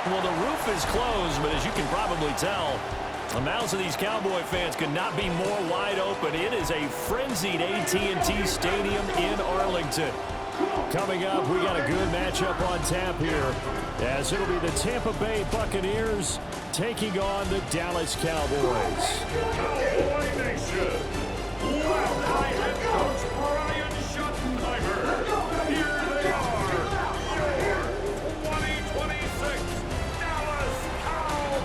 Well, the roof is closed, but as you can probably tell, the mouths of these Cowboy fans could not be more wide open. It is a frenzied AT&T Stadium in Arlington. Coming up, we got a good matchup on tap here, as it'll be the Tampa Bay Buccaneers taking on the Dallas Cowboys. Cowboy Nation, led by head coach Brian Schottenheimer. Here they are, your 2026 Dallas Cowboys.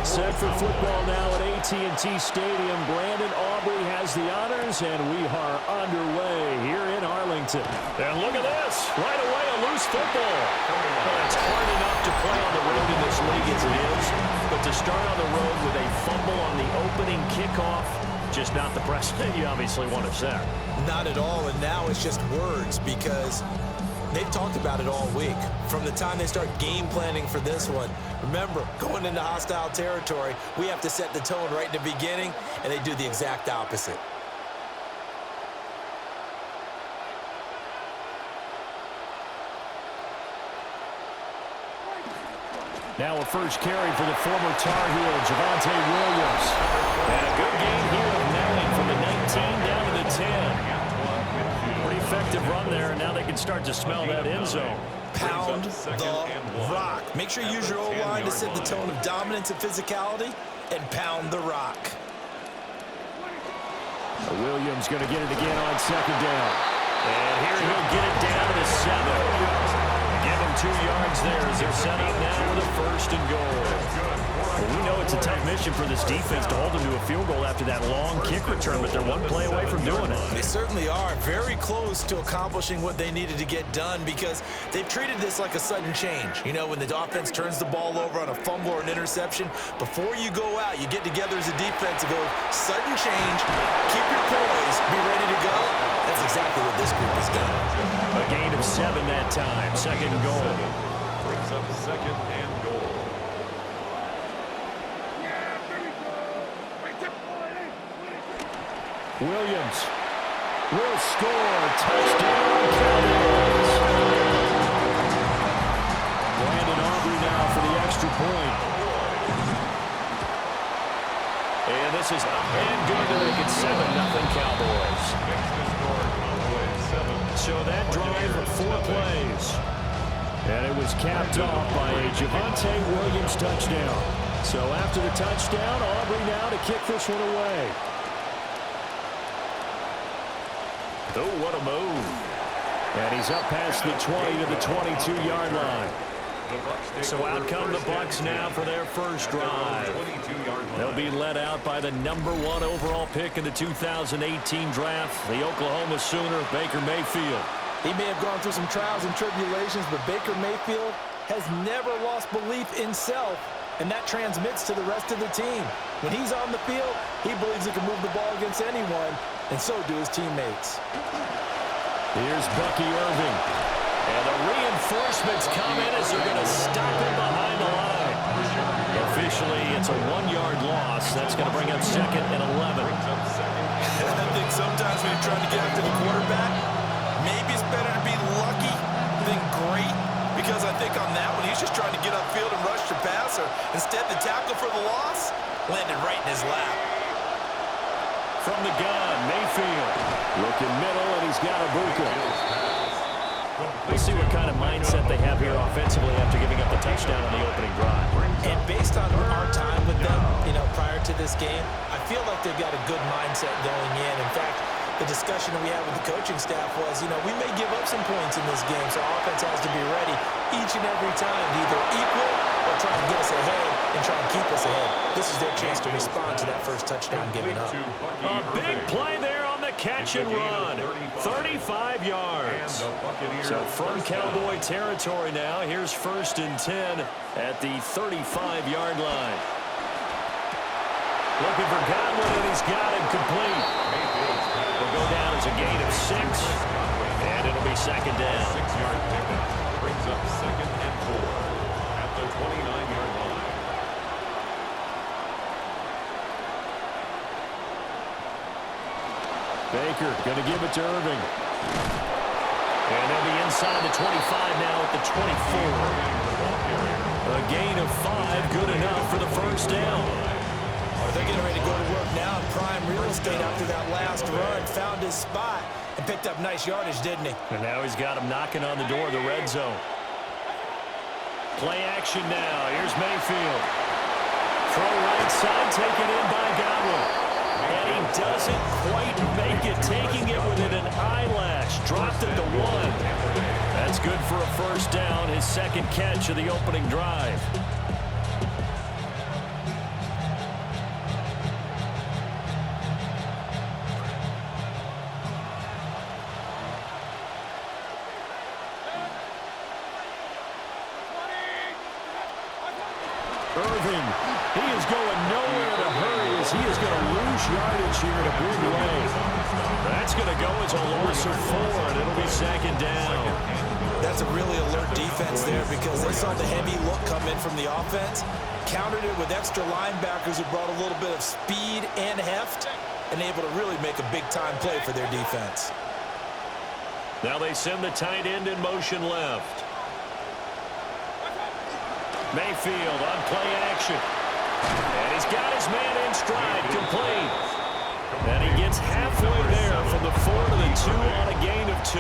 Set for football now at AT&T Stadium. Brandon Aubrey has the honors, and we are underway here in Arlington. And look at this. Right away, a loose football. Well, it's hard enough to play on the road in this league as it is, but to start on the road with a fumble on the opening kickoff, just not the precedent you obviously want to set. Not at all, and now it's just words because they've talked about it all week. From the time they start game planning for this one, remember, going into hostile territory, we have to set the tone right in the beginning, and they do the exact opposite. Now a first carry for the former Tar Heel, Javonte Williams. And a good gain here of 9 from the 19 down to the 10. Pretty effective run there, and now they can start to smell that end zone. Pound the rock. Make sure you use your O-line to set the tone of dominance and physicality, and pound the rock. Williams going to get it again on second down. And here he'll get it down to the 7. Give him 2 yards there as they're set up now with a first and goal. Well, we know it's a tough mission for this defense to hold them to a field goal after that long kick return, but they're one play away from doing it. They certainly are very close to accomplishing what they needed to get done because they've treated this like a sudden change. You know, when the offense turns the ball over on a fumble or an interception, before you go out, you get together as a defense and go, sudden change, keep your poise, be ready to go. That's exactly what this group has done. A gain of 7 that time, second and goal. Brings up second and goal. Williams will score. Touchdown, Cowboys. Brandon Aubrey now for the extra point. And this is up and good to make it 7-0 Cowboys. So that drive of 4 plays. And it was capped off by a Javonte Williams touchdown. So after the touchdown, Aubrey now to kick this one away. Oh, what a move. And he's up past the 20 to the 22-yard line. So out come the Bucs now for their first drive. They'll be led out by the #1 overall pick in the 2018 draft, the Oklahoma Sooner, Baker Mayfield. He may have gone through some trials and tribulations, but Baker Mayfield has never lost belief in self, and that transmits to the rest of the team. When he's on the field, he believes he can move the ball against anyone, and so do his teammates. Here's Bucky Irving. And the reinforcements come in as they're going to stop him behind the line. Officially, it's a 1-yard loss. That's going to bring up second and 11. I think sometimes when you're trying to get after the quarterback, maybe it's better to be lucky than great, because I think on that one, he's just trying to get upfield and rush the passer. Instead, the tackle for the loss landed right in his lap. From the gun, Mayfield. Looking middle, and he's got Ibuka. We'll see what kind of mindset they have here offensively after giving up the touchdown on the opening drive. And based on our time with them, prior to this game, I feel like they've got a good mindset going in. In fact, the discussion that we had with the coaching staff was, we may give up some points in this game, so our offense has to be ready each and every time to either equal or try to get us ahead and try and keep us ahead. This is their chance to respond to that first touchdown given up. A big play there on the catch and run. 35 yards. So from Cowboy territory now, here's 1st and 10 at the 35-yard line. Looking for Godwin, and he's got him complete. Will go down as a gain of 6, and it'll be second down. 6-yard pickup brings up second and 4 at the 29-yard line. Baker going to give it to Irving. And they'll be inside the 25 now at the 24. A gain of 5, good enough for the first down. They're getting ready to go to work now in prime real estate after that last run. Found his spot and picked up nice yardage, didn't he? And now he's got him knocking on the door of the red zone. Play action now. Here's Mayfield. Throw right side, taken in by Godwin. And he doesn't quite make it, taking it within an eyelash. Dropped it to 1. That's good for a first down, his second catch of the opening drive. Irving, he is going nowhere to hurry as he is going to lose yardage here in a big way. That's going to go as a loss of 4, and it'll be second down. That's a really alert defense there because they saw the heavy look come in from the offense, countered it with extra linebackers who brought a little bit of speed and heft, and able to really make a big-time play for their defense. Now they send the tight end in motion left. Mayfield on play action. And he's got his man in stride, complete. And he gets halfway there from the 4 to the 2 on a gain of 2.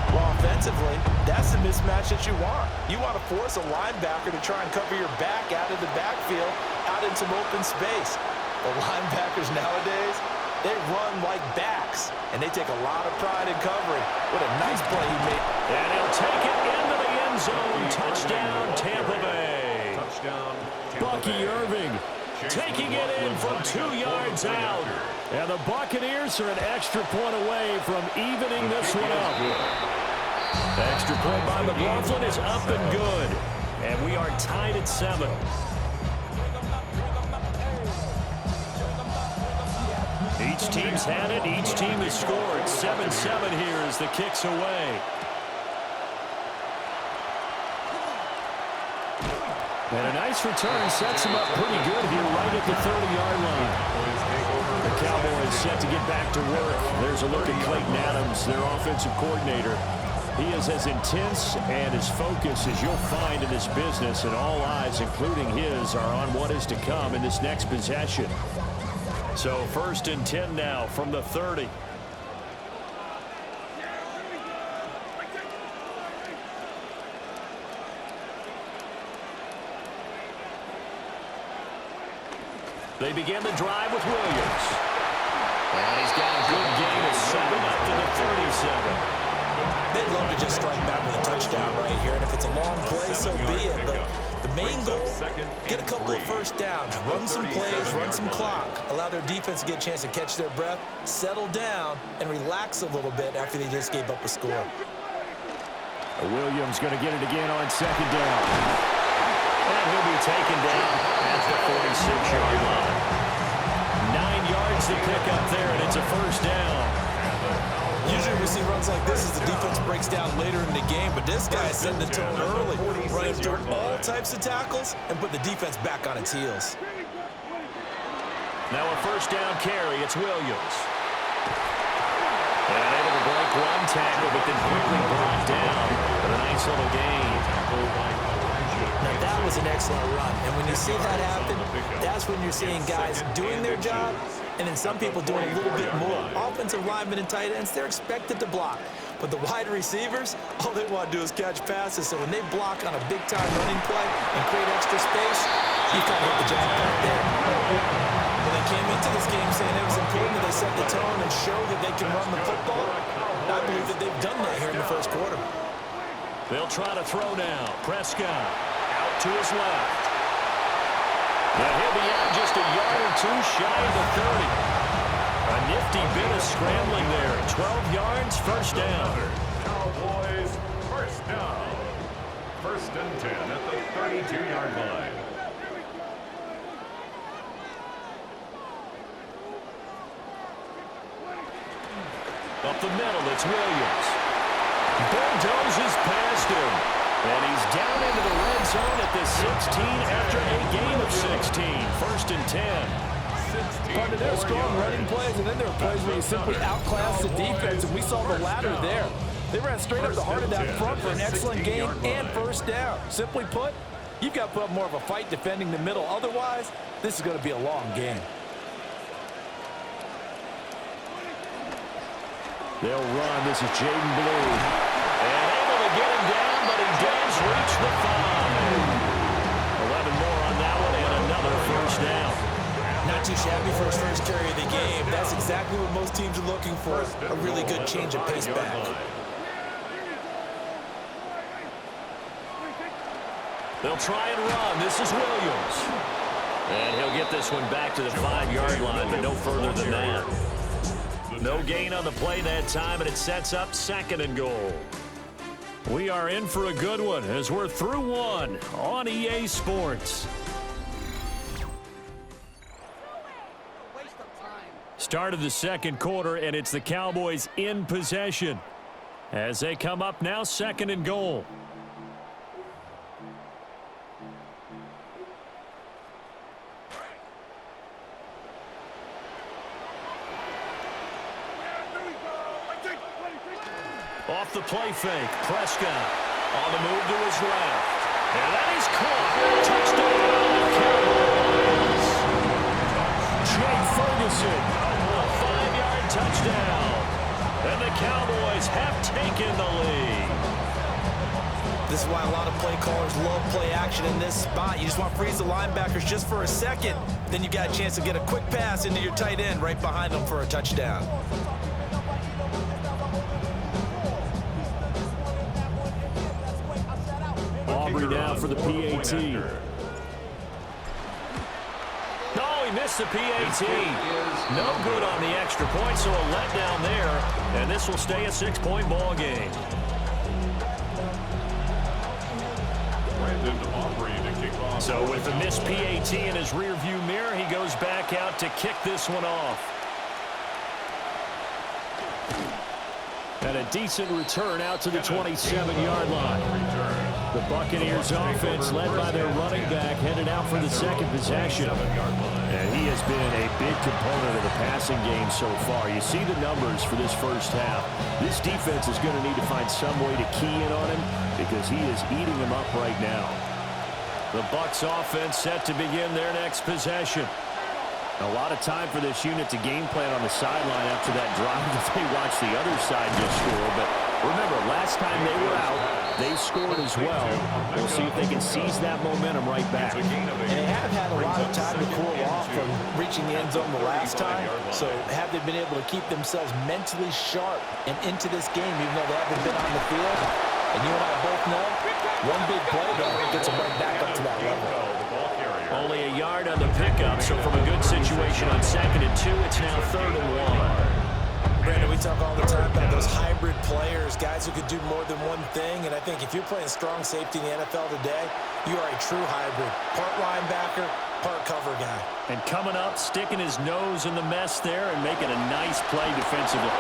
Well, offensively, that's the mismatch that you want. You want to force a linebacker to try and cover your back out of the backfield, out in some open space. The linebackers nowadays, they run like backs, and they take a lot of pride in covering. What a nice play he made. And he'll take it into the end zone. Touchdown, Tampa Bay. Touchdown, Bucky Irving taking it in from 2 yards out. And the Buccaneers are an extra point away from evening this one up. The extra point by McLaughlin is up and good. And we are tied at 7. Each team's had it. Each team has scored. 7-7 here as the kick's away. And a nice return sets him up pretty good here right at the 30-yard line. The Cowboys set to get back to work. There's a look at Clayton Adams, their offensive coordinator. He is as intense and as focused as you'll find in this business, and all eyes, including his, are on what is to come in this next possession. So 1st and 10 now from the 30. They begin the drive with Williams. And he's got a good gain of 7 up to the 37. They'd love to just strike back with a touchdown right here, and if it's a long play, so be it. But the main goal, get a couple of first downs, run some plays, run some clock, allow their defense to get a chance to catch their breath, settle down, and relax a little bit after they just gave up a score. Williams going to get it again on 2nd down. And he'll be taken down at the 46-yard line. 9 yards to pick up there, and it's a first down. Usually we see runs like this as the defense breaks down later in the game, but this guy is setting the tone early, running through all types of tackles and put the defense back on its heels. Now a first down carry, it's Williams. And able to break one tackle, but then quickly brought down. But a nice little gain. Now that was an excellent run, and when you see that happen, that's when you're seeing guys doing their job, and then some people doing a little bit more. Offensive linemen and tight ends, they're expected to block. But the wide receivers, all they want to do is catch passes. So when they block on a big-time running play and create extra space, you kind of hit the jackpot there. When they came into this game saying it was important that they set the tone and show that they can run the football, I believe that they've done that here in the first quarter. They'll try to throw now. Prescott out to his left. Now he'll be out just a yard or 2 shy of the 30. A nifty bit of scrambling there. 12 yards, first down. Cowboys, first down. 1st and 10 at the 32-yard line. Up the middle, it's Williams. Bulldozes past him. And he's down into the red zone at the 16 after a gain of 16. 1st and 10. But there are strong running plays, and then there are plays where you simply outclass the defense, and we saw the latter there. They ran straight up the heart of that front for an excellent game and first down. Simply put, you've got to put up more of a fight defending the middle. Otherwise, this is going to be a long game. They'll run. This is Jaden Blue. And able to get him down, but he does reach the 5. 11 more on that one, and another first down. Not too shabby for his first carry of the game. That's exactly what most teams are looking for, a really good change of pace back. They'll try and run. This is Williams. And he'll get this one back to the 5-yard line, but no further than that. No gain on the play that time, and it sets up 2nd and goal. We are in for a good one as we're through one on EA Sports. Start of the second quarter, and it's the Cowboys in possession as they come up now 2nd and goal. Off the play fake, Prescott on the move to his left. And that is caught. Touchdown, Cowboys. Jay Ferguson, a 5-yard touchdown. And the Cowboys have taken the lead. This is why a lot of play callers love play action in this spot. You just want to freeze the linebackers just for a second. Then you got a chance to get a quick pass into your tight end right behind them for a touchdown. Aubrey now for the PAT. No, he missed the PAT. No good on the extra point, so a letdown there. And this will stay a 6-point ball game. So with the missed PAT in his rearview mirror, he goes back out to kick this one off. And a decent return out to the 27-yard line. The Buccaneers offense led by their running back headed out for the second possession. And he has been a big component of the passing game so far. You see the numbers for this first half. This defense is going to need to find some way to key in on him because he is eating them up right now. The Bucs offense set to begin their next possession. A lot of time for this unit to game plan on the sideline after that drive that they watched the other side just score. But remember, last time they were out, they scored as well. We'll see if they can seize that momentum right back. And they have had a lot of time to cool off from reaching the end zone the last time. So have they been able to keep themselves mentally sharp and into this game, even though they haven't been on the field? And you and I both know, one big play, though, gets them right back up to that level. Only a yard on the pickup, so from a good situation on 2nd and 2, it's now 3rd and 1. Brandon, we talk all the time about those hybrid players, guys who could do more than one thing. And I think if you're playing strong safety in the NFL today, you are a true hybrid. Part linebacker, part cover guy. And coming up, sticking his nose in the mess there and making a nice play defensively.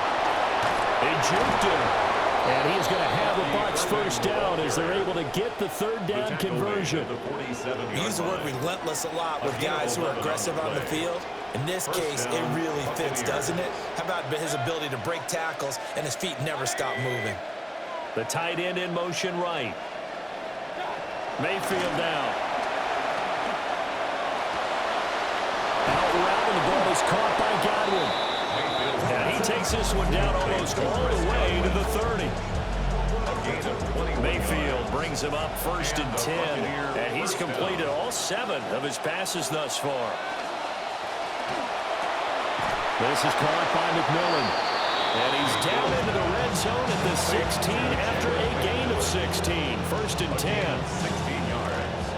They juked him. And he's going to have the Bucs first down as they're able to get the 3rd down conversion. We use the word relentless a lot with guys who are aggressive on the field. In this case, it really fits, doesn't it? How about his ability to break tackles and his feet never stop moving? The tight end in motion right. Mayfield down. Out route, and the ball is caught by Godwin. And he takes this one down almost all the way to the 30. Mayfield brings him up 1st and 10. And he's completed all 7 of his passes thus far. This is caught by McMillan. And he's down into the red zone at the 16 after a gain of 16. 1st and 10. 16 yards.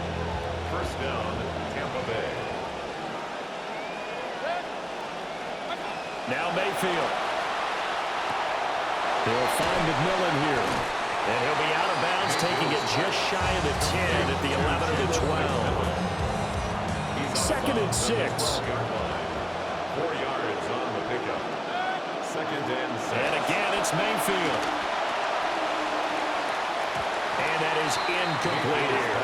First down, Tampa Bay. Now Mayfield. He'll find McMillan here. And he'll be out of bounds, taking it just shy of the 10 at the 11 of the 12. 2nd and 6. 4 yards on the pickup. 2nd and 6. And again, it's Mayfield. And that is incomplete here.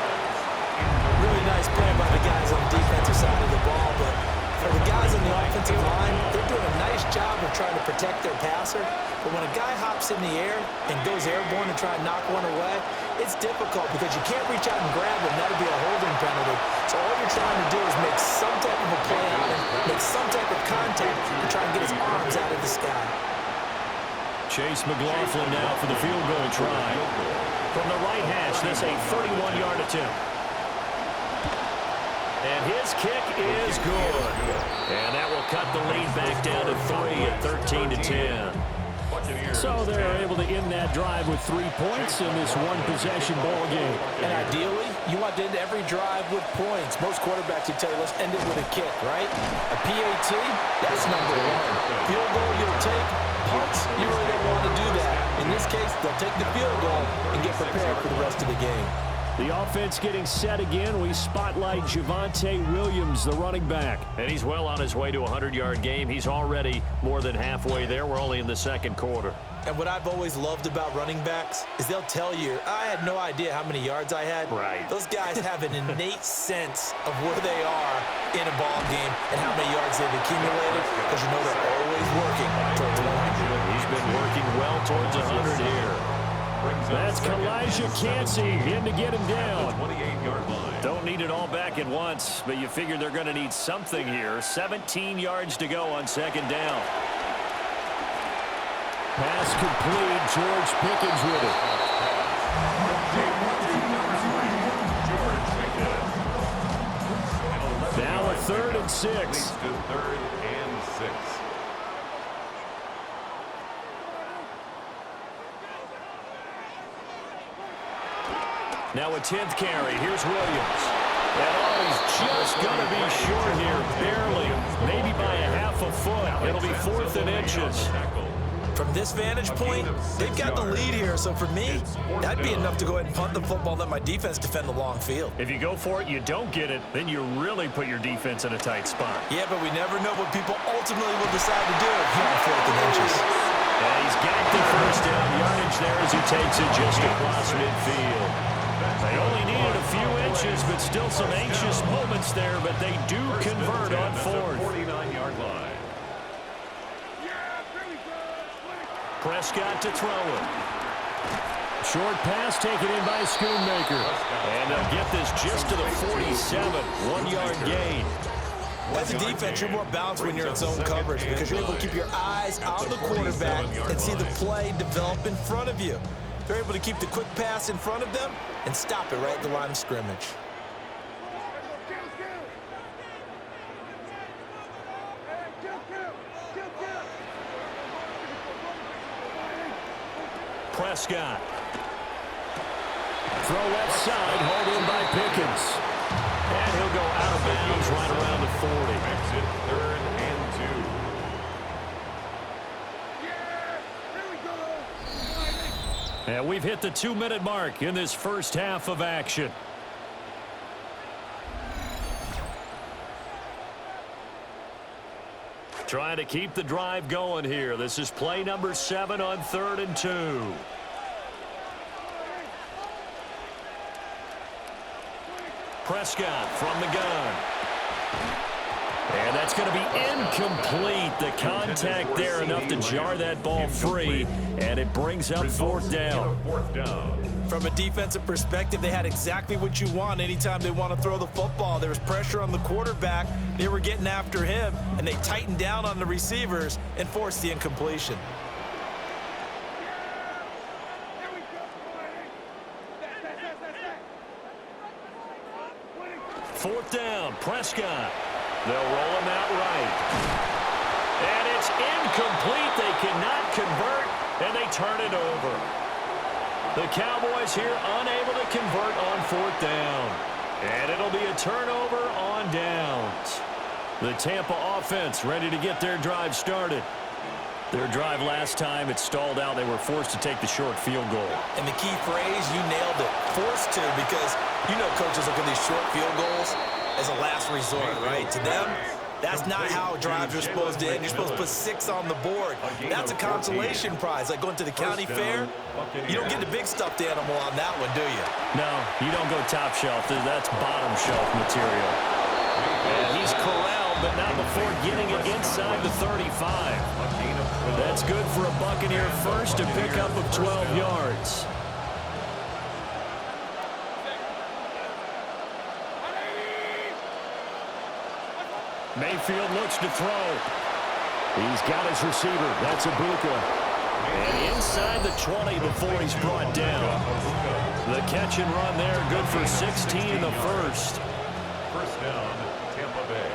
Really nice play by the guys on the defensive side of the ball, but for the guys on the protect their passer. But when a guy hops in the air and goes airborne and try and knock one away, it's difficult because you can't reach out and grab him. That'll be a holding penalty. So all you're trying to do is make some type of a play on him, make some type of contact, and try and get his arms out of the sky. Chase McLaughlin now for the field goal try. From the right hash, this a 31-yard attempt. And his kick is good. And that will cut the lead back down to 3 at 13-10. So they're able to end that drive with 3 points in this one-possession ball game. And ideally, you want to end every drive with points. Most quarterbacks would tell you, let's end it with a kick, right? A PAT, that's number 1. Field goal you'll take. Punts, you really don't want to do that. In this case, they'll take the field goal and get prepared for the rest of the game. The offense getting set again. We spotlight Javonte Williams, the running back. And he's well on his way to a 100-yard game. He's already more than halfway there. We're only in the second quarter. And what I've always loved about running backs is they'll tell you, I had no idea how many yards I had. Right. Those guys have an innate sense of where they are in a ball game and how many yards they've accumulated because you know they're always working towards 100. He's been working well towards 100 here. That's Kalijah Cansey in to get him down. 28-yard line. Don't need it all back at once, but you figure they're going to need something here. 17 yards to go on second down. Pass complete. George Pickens with it. Now a 3rd and 6. 3rd and 6. Now a 10th carry. Here's Williams. And oh, he's just going to be short here. Barely. Maybe by a half a foot. It'll be 4th and inches. From this vantage point, they've got the lead here. So for me, that'd be enough to go ahead and punt the football and let my defense defend the long field. If you go for it, you don't get it, then you really put your defense in a tight spot. Yeah, but we never know what people ultimately will decide to do here on 4th and inches. And he's got the first down yardage there as he takes it just across midfield. They only needed a few inches, but still some anxious moments there, but they do convert on 4th. 49-yard line. Prescott to throw it. Short pass taken in by Schoonmaker. And they'll get this just to the 47. 1-yard gain. As a defense, you're more balanced when you're in zone coverage because you're able to keep your eyes on the quarterback and see the play develop in front of you. They're able to keep the quick pass in front of them and stop it right at the line of scrimmage. Prescott. Throw left side, hauled in by Pickens. And he'll go out of bounds right around the 40. Makes it 3rd and 2. And we've hit the 2-minute mark in this first half of action. Trying to keep the drive going here. This is play number 7 on 3rd and 2. Prescott from the gun. And that's going to be incomplete. The contact there enough to jar that ball free, and it brings up 4th down. 4th down. From a defensive perspective, they had exactly what you want anytime they want to throw the football. There was pressure on the quarterback. They were getting after him, and they tightened down on the receivers and forced the incompletion. Fourth down, Prescott. They'll roll him out right. And it's incomplete. They cannot convert, and they turn it over. The Cowboys here unable to convert on 4th down. And it'll be a turnover on downs. The Tampa offense ready to get their drive started. Their drive last time, it stalled out. They were forced to take the short field goal. And the key phrase, you nailed it. Forced to, because you know coaches look at these short field goals as a last resort, right? To them, that's not how drives are supposed to end. You're supposed to put 6 on the board. That's a consolation prize. Like going to the county fair, you don't get the big stuffed animal on that one, do you? No, you don't go top shelf. That's bottom shelf material. And he's corralled, but not before before getting it inside the 35. That's good for a Buccaneer first, a pickup of 12 yards. Mayfield looks to throw. He's got his receiver. That's Ibuka. And inside the 20 before he's brought down. The catch and run there, good for 16 in the first. First down, Tampa Bay.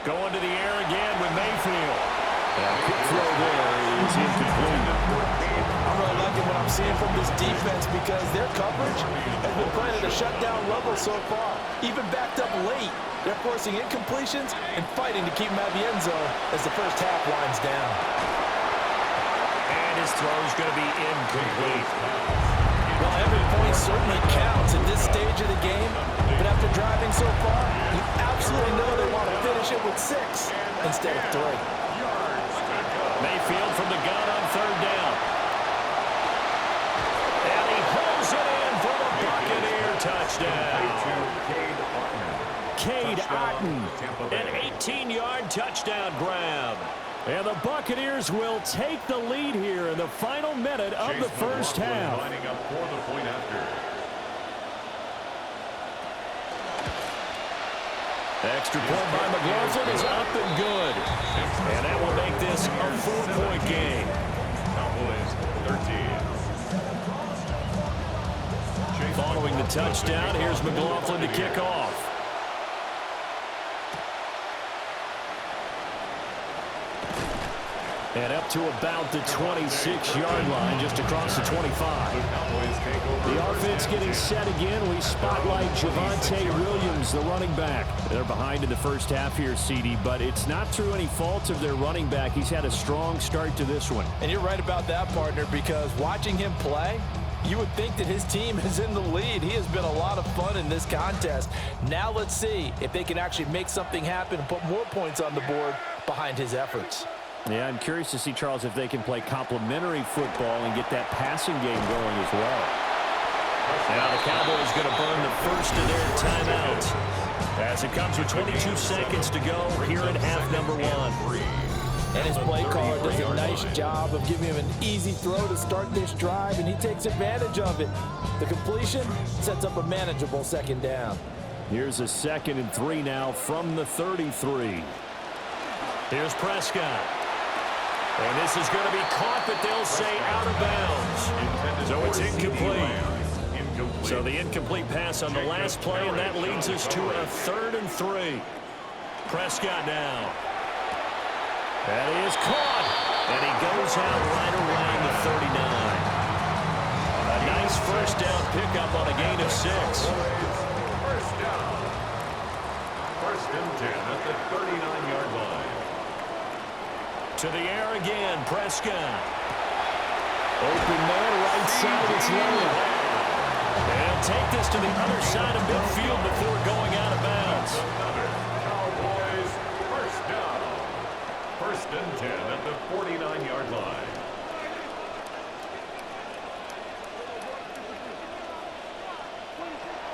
Going to the air again with Mayfield. And quick throw there is incomplete. I'm really liking what I'm seeing from this defense because their coverage has been playing at a shutdown level so far. Even backed up late, they're forcing incompletions and fighting to keep them out of the end zone as the first half winds down. And his throw is going to be incomplete. Well, every point certainly counts at this stage of the game, but after driving so far, you absolutely know they want to finish it with 6 instead of 3. Mayfield from the gun on third down. And he holds it in for the Buccaneer touchdown. Cade Otton, an 18-yard touchdown grab. And the Buccaneers will take the lead here in the final minute of the first half. Lining up for the point after. Extra point by McLaughlin is up and good. And that will make this a 4-point game. Cowboys 13. Following the touchdown, here's McLaughlin to kick off. And up to about the 26-yard line, just across the 25. The offense getting set again. We spotlight Javonte Williams, the running back. They're behind in the first half here, CD, but it's not through any fault of their running back. He's had a strong start to this one. And you're right about that, partner, because watching him play, you would think that his team is in the lead. He has been a lot of fun in this contest. Now let's see if they can actually make something happen and put more points on the board behind his efforts. Yeah, I'm curious to see, Charles, if they can play complementary football and get that passing game going as well. Now the Cowboys going to burn the first of their timeouts as it comes with 22 seconds to go here in half number 1. And his play caller does a nice job of giving him an easy throw to start this drive, and he takes advantage of it. The completion sets up a manageable second down. Here's a 2nd and 3 now from the 33. Here's Prescott. And this is going to be caught, but they'll say out of bounds. So it's incomplete. So the incomplete pass on the last play, and that leads us to a 3rd and 3. Prescott now. That is caught. And he goes out right around the 39. A nice first down pickup on a gain of 6. First down. First and 10 at the 39-yard line. To the air again, Prescott. Open man, right side, it's low. And take this to the other side of midfield before going out of bounds. Cowboys first down. First and 10 at the 49-yard line.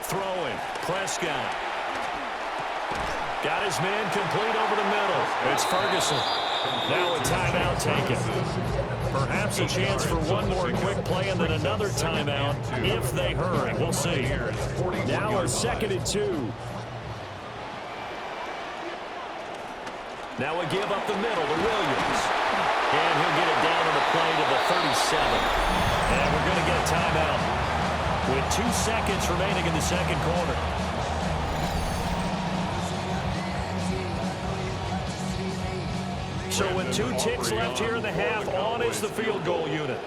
Throwing, Prescott. Got his man complete over the middle. It's Ferguson. Now a timeout taken. Perhaps a chance for one more quick play and then another timeout if they hurry. We'll see. Now a 2nd and 2. Now a give up the middle to Williams. And he'll get it down on the play to the 37. And we're going to get a timeout with 2 seconds remaining in the second quarter. So with 2 ticks left here in the half, on is the field goal unit.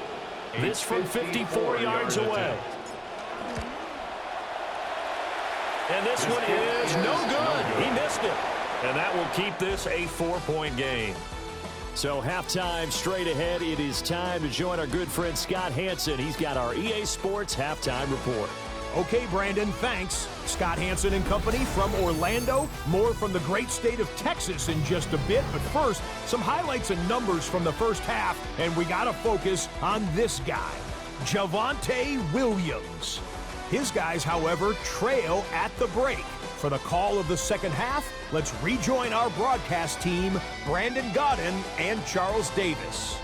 This from 54 yards away. And this one is no good. He missed it. And that will keep this a 4-point game. So halftime straight ahead. It is time to join our good friend Scott Hanson. He's got our EA Sports halftime report. Okay, Brandon, thanks. Scott Hanson and company from Orlando. More from the great state of Texas in just a bit. But first, some highlights and numbers from the first half, and we got to focus on this guy. Javonte Williams. His guys, however, trail at the break. For the call of the second half, let's rejoin our broadcast team, Brandon Godden and Charles Davis.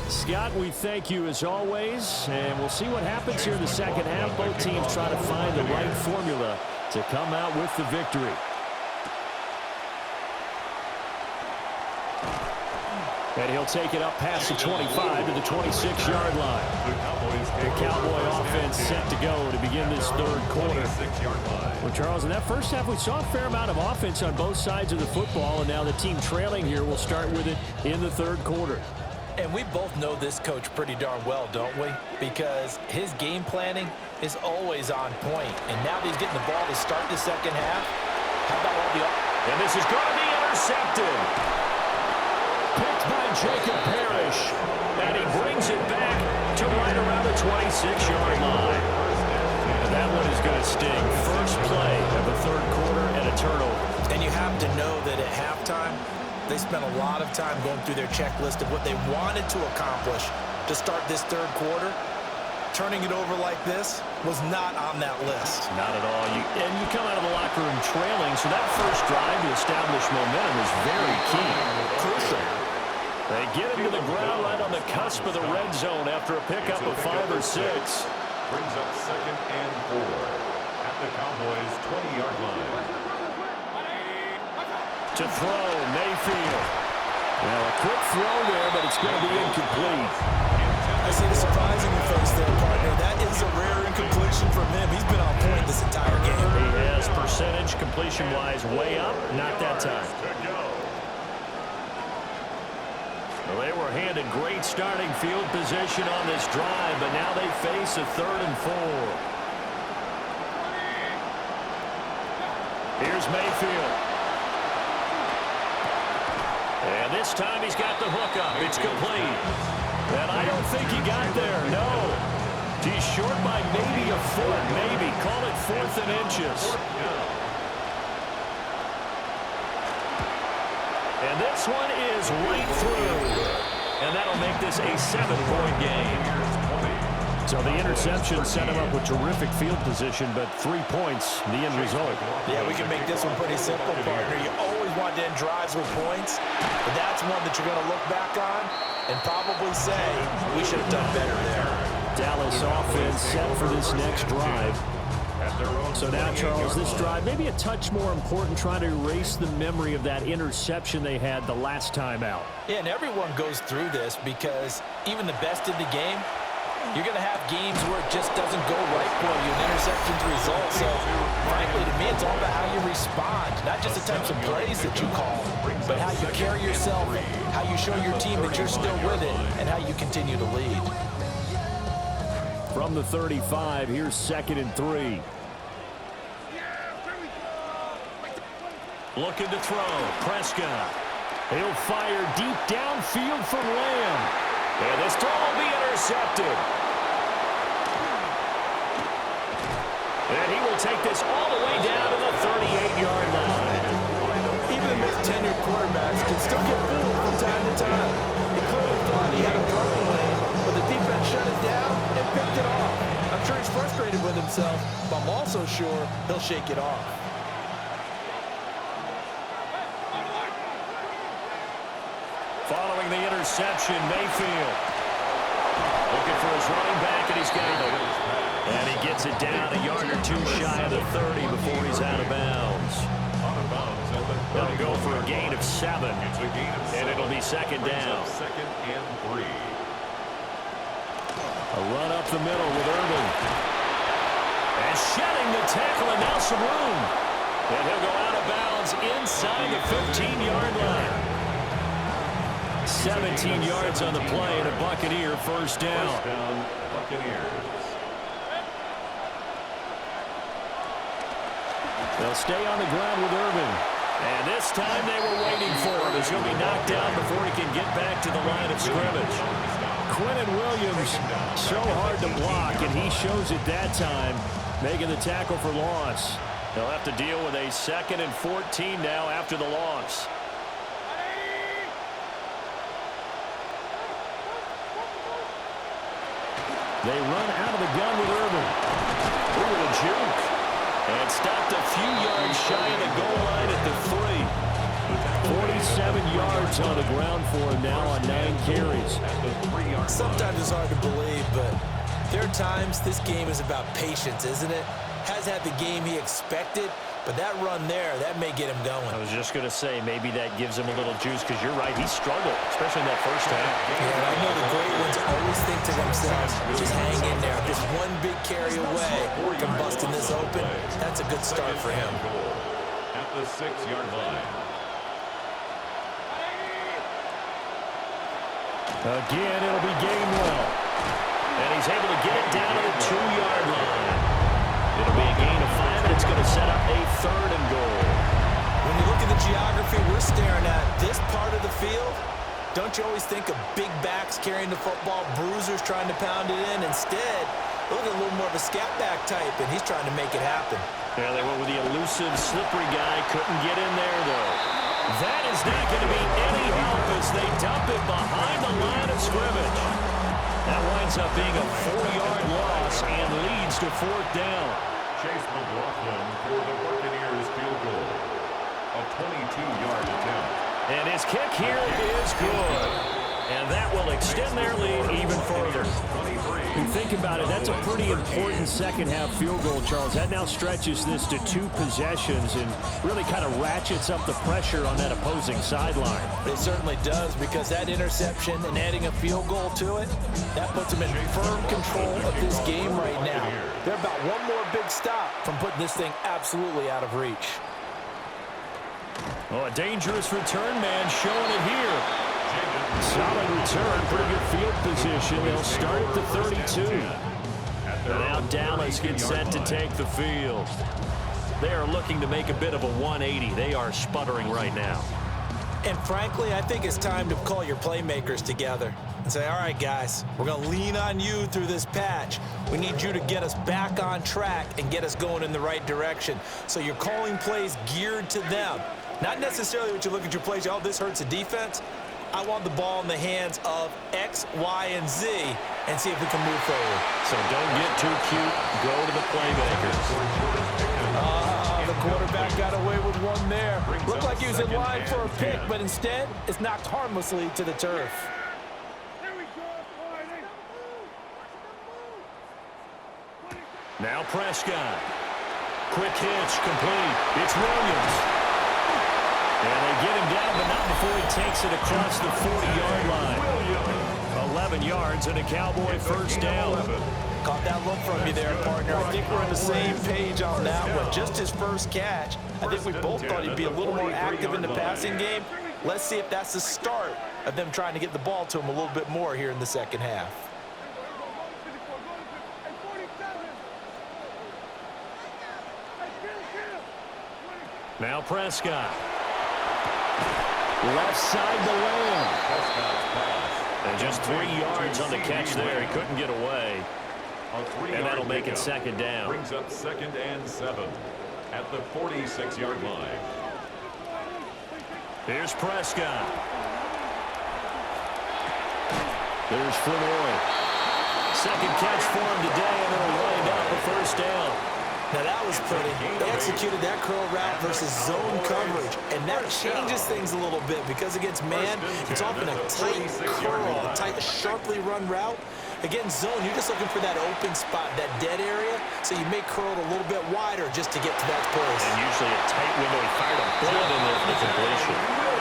Scott, we thank you as always, and we'll see what happens here in the second half. Both teams try to find the right formula to come out with the victory. And he'll take it up past the 25 to the 26-yard line. The Cowboy offense set to go to begin this third quarter. Well, Charles, in that first half, we saw a fair amount of offense on both sides of the football, and now the team trailing here will start with it in the third quarter. And we both know this coach pretty darn well, don't we? Because his game planning is always on point. And now that he's getting the ball to start the second half, how about all the... And this is going to be intercepted. Picked by Jacob Parrish. And he brings it back to right around the 26-yard line. And that one is going to sting. First play of the third quarter and a turnover. And you have to know that at halftime, they spent a lot of time going through their checklist of what they wanted to accomplish to start this third quarter. Turning it over like this was not on that list. Not at all. And you come out of the locker room trailing, so that first drive to establish momentum is very key. Crucial. They get him to the ground right on the cusp of the red zone after a pickup of 5 or 6. Brings up 2nd and 4 at the Cowboys' 20-yard line. To throw, Mayfield. Well, a quick throw there, but it's going to be incomplete. I see the surprising face there, partner. That is a rare incompletion from him. He's been on point this entire game. He has percentage completion-wise way up, not that time. Well, they were handed great starting field position on this drive, but now they face a 3rd and 4. Here's Mayfield. And this time he's got the hook up. It's complete. And I don't think he got there, no. He's short by maybe a foot, maybe. Call it 4th and inches. And this one is right through. And that'll make this a 7-point game. So the interception set him up with terrific field position, but 3 points, the end result. Yeah, we can make this one pretty simple, partner. You always want to end drives with points, but that's one that you're going to look back on and probably say, we should have done better there. Dallas offense set for this next drive. So now, Charles, this drive maybe a touch more important, trying to erase the memory of that interception they had the last time out. Yeah, and everyone goes through this because even the best in the game, you're going to have games where it just doesn't go right for you, and interceptions result. So, frankly, to me, it's all about how you respond, not just the types of plays that you call, but how you carry yourself, how you show your team that you're still with it, and how you continue to lead. From the 35, here's 2nd and 3. Looking to throw. Prescott. He'll fire deep downfield for Lamb. And this throw will be intercepted. And he will take this all the way down to the 38-yard line. Even the most tenured quarterbacks can still get fooled from time to time. He clearly thought he had a throwing lane, but the defense shut it down and picked it off. I'm sure he's frustrated with himself, but I'm also sure he'll shake it off. Following the interception, Mayfield. Looking for his running back, and he's got it. And he gets it down a yard or 2 shy of the 30 before he's out of bounds. They'll go for a gain of 7, and it'll be 2nd down. 2nd and 3. A run up the middle with Irvin. And shedding the tackle, and now some room. And he'll go out of bounds inside the 15-yard line. 17 yards on the play, and a Buccaneer first down. First down, Buccaneers. They'll stay on the ground with Irvin. And this time they were waiting for him. He's going to be knocked down before he can get back to the line of scrimmage. Quinnen Williams, so hard to block, and he shows it that time. making the tackle for loss. They'll have to deal with a 2nd and 14 now after the loss. They run out of the gun with Irvin. Ooh, with a juke. And stopped a few yards shy of the goal line at the 3. 47 yards on the ground for him now on 9 carries. Sometimes it's hard to believe, but there are times this game is about patience, isn't it? Has had the game he expected, but that run there, that may get him going. I was just going to say, maybe that gives him a little juice, because you're right, he struggled, especially in that first half. Yeah, and I know the great ones always think to themselves, just hang in there. Just one big carry away from busting this open. That's a good start for him. At the 6-yard line. Again, it'll be Gainwell. And he's able to get it down to the 2-yard line. It'll be a gain of 5, and it's going to set up a 3rd and goal. When you look at the geography we're staring at, this part of the field, don't you always think of big backs carrying the football, bruisers trying to pound it in? Instead, look at a little more of a scat back type, and he's trying to make it happen. Yeah, they went with the elusive, slippery guy. Couldn't get in there, though. That is not going to be any help as they dump it behind the line of scrimmage. That winds up being a 4-yard loss and leads to 4th down. Chase McLaughlin for the Buccaneers field goal. A 22-yard attempt. And his kick here is good. And that will extend their lead even further. You think about it, that's a pretty important second-half field goal, Charles. That now stretches this to 2 possessions and really kind of ratchets up the pressure on that opposing sideline. It certainly does, because that interception and adding a field goal to it, that puts them in firm control of this game right now. They're about one more big stop from putting this thing absolutely out of reach. Oh, a dangerous return man showing it here. Solid return, pretty good field position. They'll start at the 32. And now Dallas gets set to take the field. They are looking to make a bit of a 180. They are sputtering right now. And frankly, I think it's time to call your playmakers together and say, all right, guys, we're going to lean on you through this patch. We need you to get us back on track and get us going in the right direction. So you're calling plays geared to them. Not necessarily what you look at your plays, oh, this hurts the defense. I want the ball in the hands of X, Y, and Z and see if we can move forward. So don't get too cute. Go to the playmakers. The quarterback got away with one there. Looked like he was in line for a pick, but instead, it's knocked harmlessly to the turf. Now Prescott. Quick hitch, complete. It's Williams. And they get him down, but not before he takes it across the 40-yard line. 11 yards and a Cowboy first down. Caught that look from you there, partner. I think we're on the same page on that one. Just his first catch. I think we both thought he'd be a little more active in the passing game. Let's see if that's the start of them trying to get the ball to him a little bit more here in the second half. Now Prescott. Left side to Lamb. And just 3 yards on the catch there. He couldn't get away. And that'll make it 2nd down. Brings up 2nd and 7 at the 46-yard line. Here's Prescott. There's Floyd. Second catch for him today, and it'll wind up a first down. Now that was pretty. They executed that curl route versus zone coverage, and that changes things a little bit because against man, it's often a tight curl, a tight, sharply run route. Against zone, you're just looking for that open spot, that dead area, so you may curl it a little bit wider just to get to that place. And usually a tight window. He fired a bullet in there for the completion.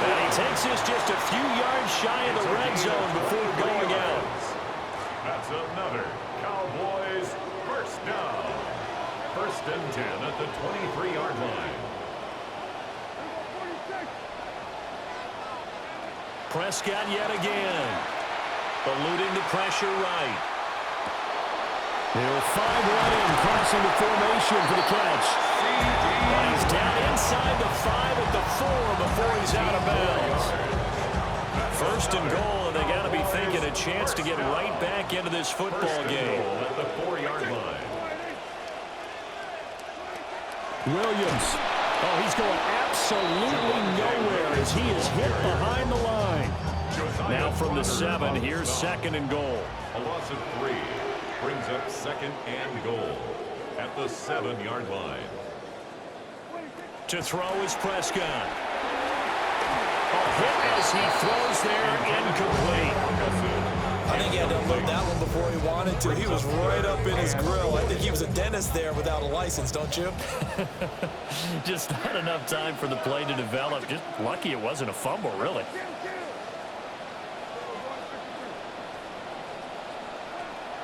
And he takes this just a few yards shy of the red zone before going out. That's another Cowboys first down. 1st and 10 at the 23-yard line. Prescott yet again. Eluding the pressure right. He'll find Lamb crossing the formation for the catch. And he's down inside the 5 at the 4 before he's out of bounds. 1st and goal, and they got to be thinking a chance to get right back into this football game. At the 4-yard line. Williams. Oh, he's going absolutely nowhere as he is hit behind the line. Now from the 7, here's 2nd and goal. A loss of 3 brings up 2nd and goal at the 7-yard line. To throw is Prescott. A hit as he throws there, incomplete. I think he had to unload that one before he wanted to. He was right up in his grill. I think he was a dentist there without a license, don't you? Just not enough time for the play to develop. Just lucky it wasn't a fumble, really.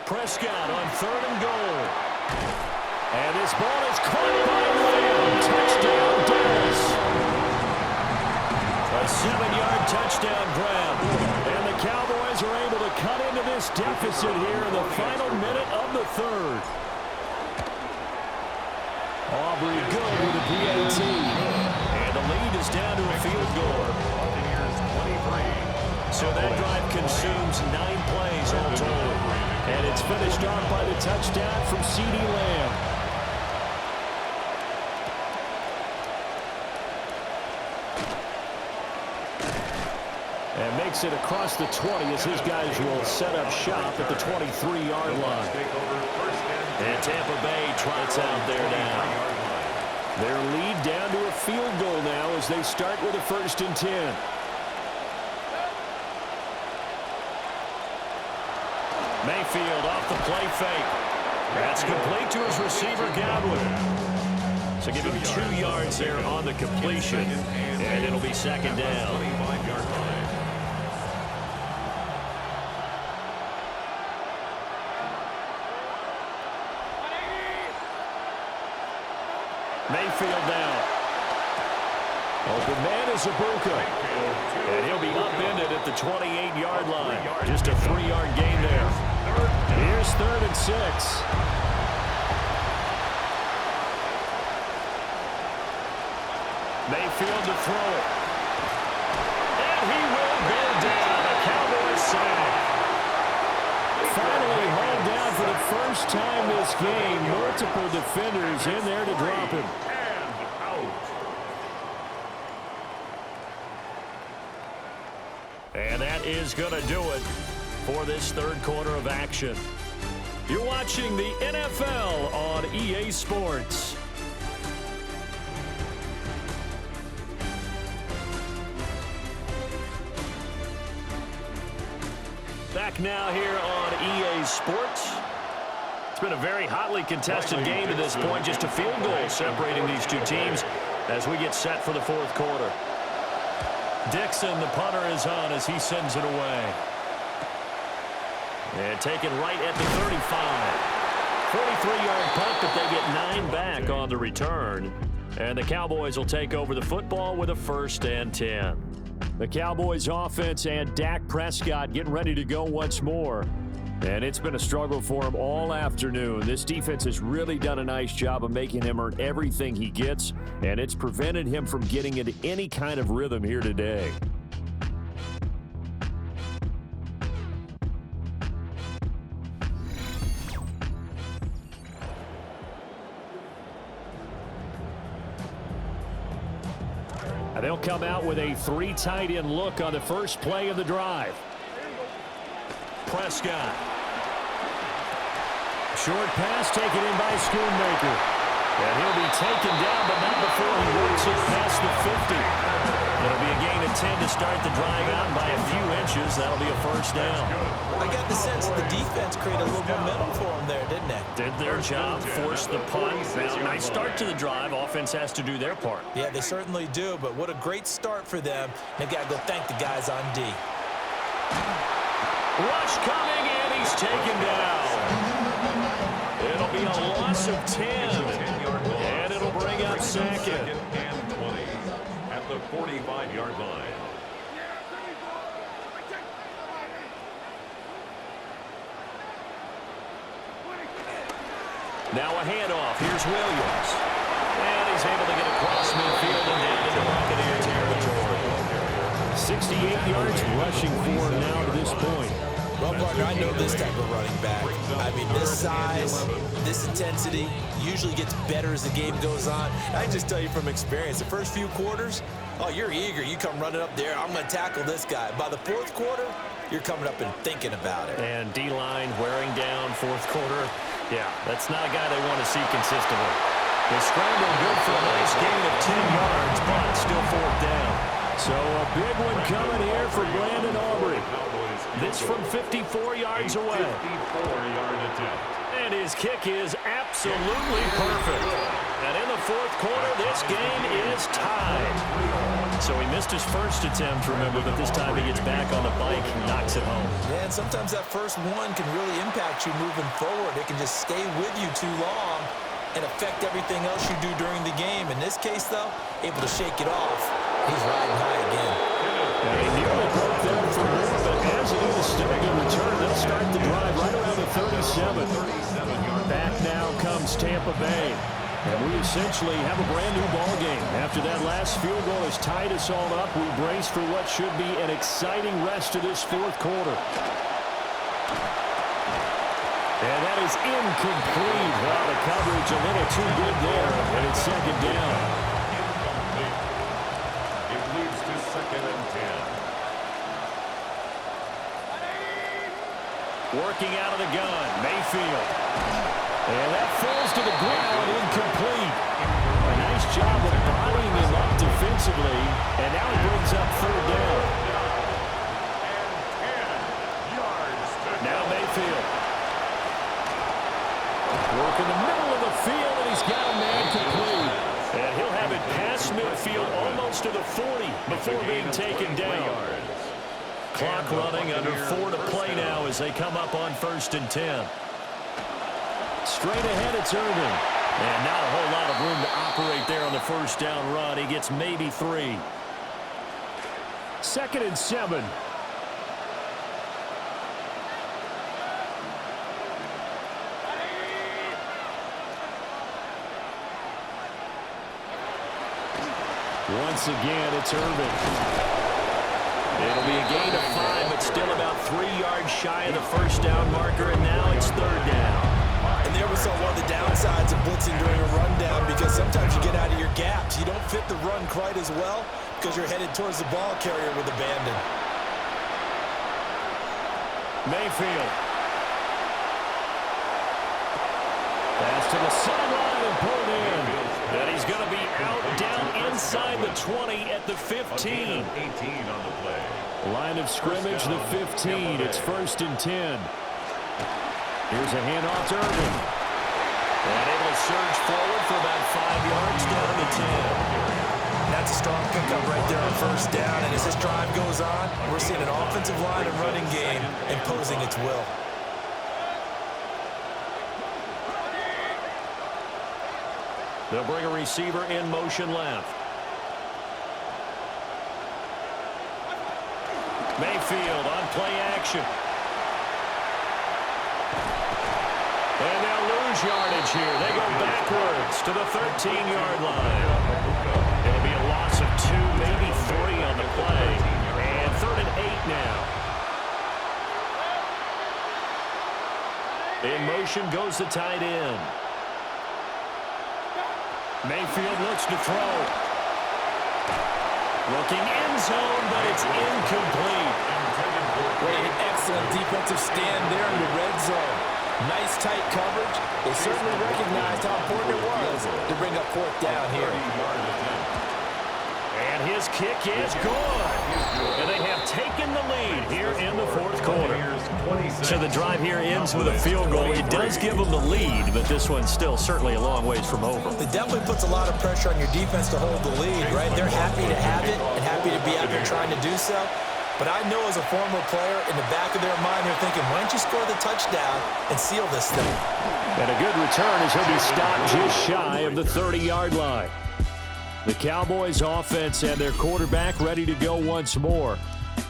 Prescott on 3rd and goal. And this ball is caught by Lamb. Touchdown, Dallas. A 7-yard touchdown grab. And the Cowboys are able to cut into this deficit here in the final minute of the 3rd. Aubrey good with a PAT. And the lead is down to a field goal. Buccaneers 23. So that drive consumes 9 plays all told. And it's finished off by the touchdown from CeeDee Lamb. And makes it across the 20 as his guys will set up shop at the 23-yard line. And Tampa Bay trots out there now. Their lead down to a field goal now as they start with a 1st and 10. Mayfield off the play fake. That's complete to his receiver, Godwin. So give him 2 yards there on the completion, and it'll be 2nd down. 25-yard line. Mayfield down. Open man is Ibuka. And he'll be upended at the 28-yard line. Just a 3-yard gain there. Here's 3rd and 6. Mayfield to throw it. And he will go down. A Cowboys sack. Finally hauled down for the first time this game. Multiple defenders in there to drop him. And that is going to do it for this 3rd quarter of action. You're watching the NFL on EA Sports. Back now here on EA Sports. It's been a very hotly contested game to this point. Just a field goal separating these two teams as we get set for the 4th quarter. Dixon, the punter, is on as he sends it away. And taken right at the 35. 43-yard punt, but they get 9 back on the return. And the Cowboys will take over the football with a 1st and 10. The Cowboys offense and Dak Prescott getting ready to go once more. And it's been a struggle for him all afternoon. This defense has really done a nice job of making him earn everything he gets, and it's prevented him from getting into any kind of rhythm here today. And they'll come out with a 3 tight end look on the first play of the drive. Prescott. Short pass taken in by Schoonmaker. And he'll be taken down, but not before he works it past the 50. It'll be a gain of 10 to start the drive out, and by a few inches, that'll be a 1st down. I got the sense that the defense created a little momentum for them there, didn't they? Did their job, forced the punt. Now, nice start to the drive. Offense has to do their part. Yeah, they certainly do, but what a great start for them. They got to go thank the guys on D. Rush coming, and he's taken down. It'll be a loss of 10, and it'll bring up 2nd and 20 at the 45-yard line. Now a handoff. Here's Williams. And he's able to get across midfield and down into Buccaneer territory. 68 yards rushing for him now to this point. Well, partner, I know this type of running back. I mean, this size, this intensity usually gets better as the game goes on. I can just tell you from experience, the first few quarters, oh, you're eager. You come running up there, I'm going to tackle this guy. By the fourth quarter, you're coming up and thinking about it. And D-line wearing down fourth quarter. Yeah, that's not a guy they want to see consistently. The scramble good for a nice gain of 10 yards, but still fourth down. So a big one coming here for Brandon Aubrey. This from 54 yards away. 54-yard attempt. And his kick is absolutely perfect. And in the fourth quarter, this game is tied. So he missed his first attempt, remember, but this time he gets back on the bike and knocks it home. Yeah, and sometimes that first one can really impact you moving forward. It can just stay with you too long and affect everything else you do during the game. In this case, though, able to shake it off. He's riding high again. And he nearly broke there for more, but as it is, still a good return. They'll start the drive right around the 37. Back now comes Tampa Bay. And we essentially have a brand new ball game. After that last field goal has tied us all up, we brace for what should be an exciting rest of this fourth quarter. And that is incomplete. Well, the coverage a little too good there, and it's second down. It leads to 2nd and 10. Working out of the gun, Mayfield. And that falls to the ground, incomplete. A nice job of bodying him up defensively, and now he brings up third down. And 10 yards to Now Mayfield. Working the middle of the field, and he's got a man complete. And he'll have it past midfield, almost to the 40, before being taken down. Clock running, under 4 to play now as they come up on 1st and 10. Straight ahead, it's Irvin. And not a whole lot of room to operate there on the first down run. He gets maybe 3. 2nd and 7. Once again, it's Irvin. It'll be a gain of 5, but still about 3 yards shy of the first down marker, and now it's third down. And there we saw one of the downsides of blitzing during a rundown, because sometimes you get out of your gaps. You don't fit the run quite as well because you're headed towards the ball carrier with abandon. Mayfield. Pass to the sideline and pulled in. And he's going to be out down inside the 20 at the 15. 18 on the play. Line of scrimmage, the 15. It's 1st and 10. Here's a handoff to Irvin. And able to surge forward for about 5 yards down to 10. That's a strong pickup right there on first down. And as this drive goes on, we're seeing an offensive line and running game imposing its will. They'll bring a receiver in motion left. Mayfield on play action. And they'll lose yardage here. They go backwards to the 13-yard line. It'll be a loss of 2, maybe 3 on the play. And 3rd and 8 now. In motion goes the tight end. Mayfield looks to throw. Looking end zone, but it's incomplete. What an excellent defensive stand there in the red zone. Nice tight coverage. They certainly recognized how important it was to bring up 4th down here. And his kick is good. And they have taken the lead here in the fourth quarter. So the drive here ends with a field goal. It does give them the lead, but this one's still certainly a long ways from over. It definitely puts a lot of pressure on your defense to hold the lead, right? They're happy to have it and happy to be out there trying to do so. But I know as a former player, in the back of their mind, they're thinking, why don't you score the touchdown and seal this thing? And a good return as he'll be stopped just shy of the 30-yard line. The Cowboys offense and their quarterback ready to go once more.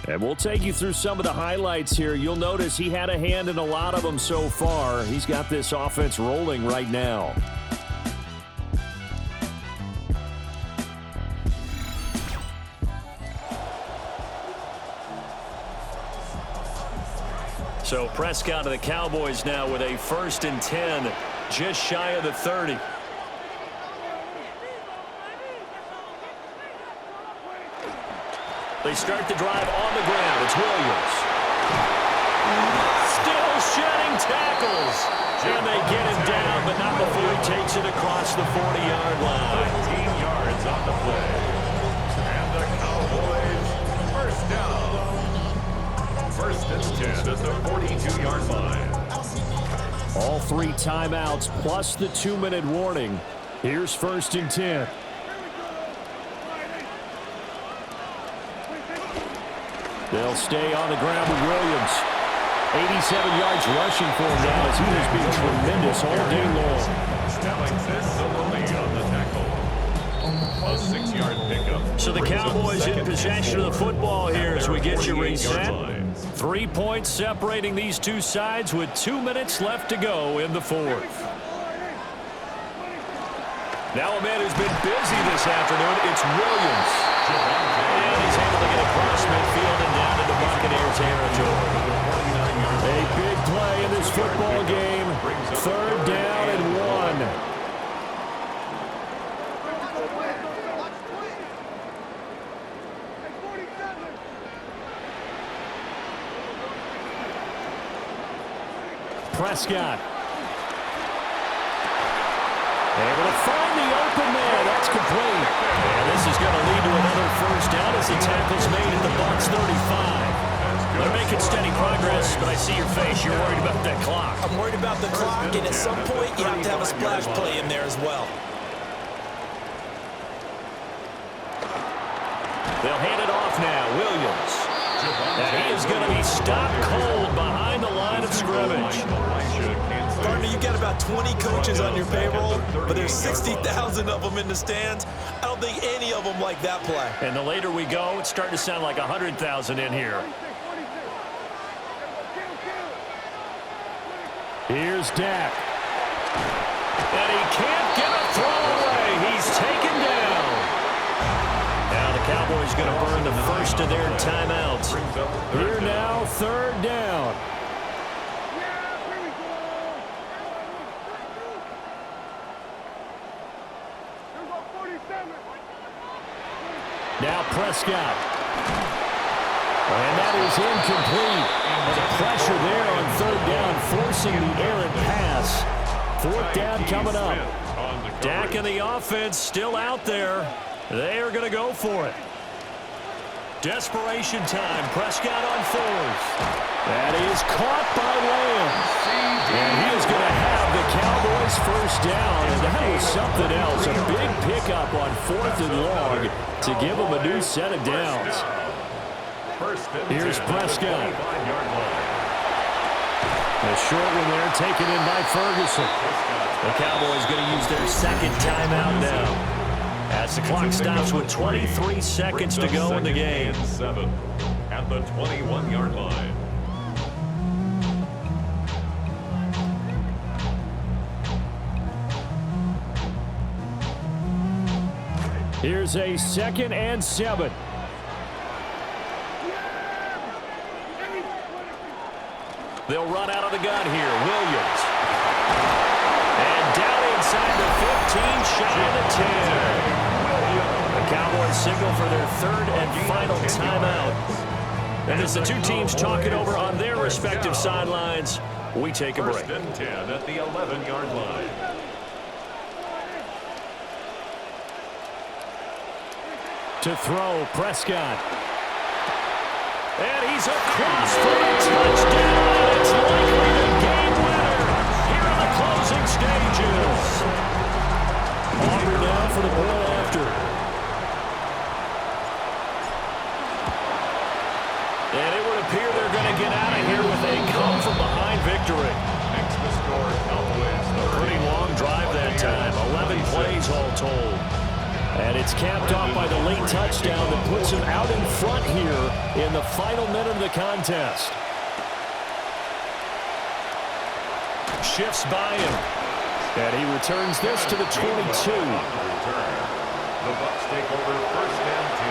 And we'll take you through some of the highlights here. You'll notice he had a hand in a lot of them so far. He's got this offense rolling right now. So Prescott of the Cowboys now with a 1st and 10, just shy of the 30. They start the drive on the ground. It's Williams. Still shedding tackles. And they get him down, but not before he takes it across the 40-yard line. 15 yards on the play. And the Cowboys, first down. 1st and 10 at the 42-yard line. All 3 timeouts plus the 2-minute warning. Here's 1st and 10. They'll stay on the ground with Williams. 87 yards rushing for him now as he has been tremendous all day long. Alex Solomon on the tackle. A 6-yard pickup. So the Cowboys in possession of the football here as we get you reset. 3 points separating these two sides with 2 minutes left to go in the 4th. Now a man who's been busy this afternoon, it's Williams. And he's able to get across midfield and down into Buccaneers territory. A big play in this football game. 3rd down and 1. Prescott. Able to find the open man. That's complete. And this is going to lead to another 1st down as the tackle's made at the Bucs 35. They're making steady progress, but I see your face. You're worried about that clock. I'm worried about the clock, and at some point, you have to have a splash play in there as well. They'll hand it off now. Williams. And he is going to be stopped cold behind the line of scrimmage. Partner, you've got about 20 coaches on your payroll, but there's 60,000 of them in the stands. I don't think any of them like that play. And the later we go, it's starting to sound like 100,000 in here. Here's Dak. And he can't get a throw away. He's taken down. Now the Cowboys going to burn the 1st of their timeouts. Here now, 3rd down. Now Prescott. And that is incomplete. And the pressure there on 3rd down, forcing the errant pass. 4th down coming up. Dak and the offense still out there. They are going to go for it. Desperation time. Prescott on 4th. That is caught by Lamb. And he is going to have the Cowboys 1st down. And that was something else. A big pickup on 4th and long to give them a new set of downs. Here's Prescott. A short one there taken in by Ferguson. The Cowboys going to use their 2nd timeout now, as the clock stops with 23 seconds to go in the game. 7 at the 21-yard line. Here's a 2nd and 7. They'll run out of the gun here. Williams. And down inside the 15, shy of the 10. The Cowboys signal for their 3rd and final timeout. And as the two teams talk it over on their respective sidelines, we take a break. 1st and 10 at the 11-yard line. To throw, Prescott. And he's across for a touchdown. It's likely the game winner here in the closing stages. Auburn now for the ball after. And it would appear they're going to get out of here with a come-from-behind victory. Next to score, Cowboys. A pretty long drive that time. 11 plays all told. And it's capped off by the late touchdown that puts him out in front here in the final minute of the contest. Shifts by him. And he returns this to the 22. The Bucs take over 1st and 10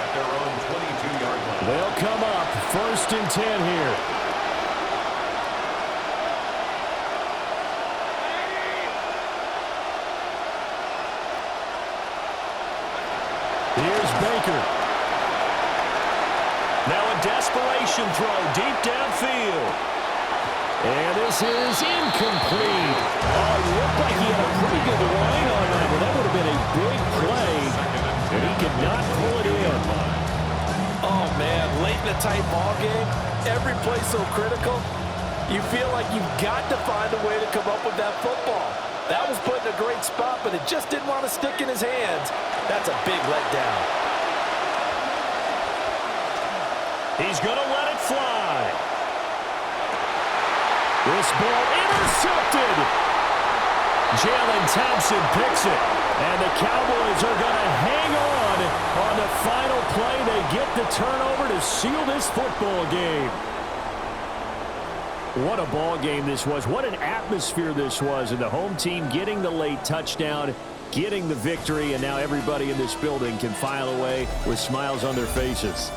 at their own 22-yard line. They'll come up 1st and 10 here. Here's Baker. Now a desperation throw deep downfield. And this is incomplete. Oh, it looked like he had a pretty good line on that, but that would have been a big play, and he could not pull it in. Oh, man, late in a tight ball game, every play so critical, you feel like you've got to find a way to come up with that football. That was put in a great spot, but it just didn't want to stick in his hands. That's a big letdown. He's going to let it fly. This ball intercepted. Jalen Thompson picks it. And the Cowboys are going to hang on the final play. They get the turnover to seal this football game. What a ball game this was. What an atmosphere this was. And the home team getting the late touchdown, getting the victory, and now everybody in this building can file away with smiles on their faces.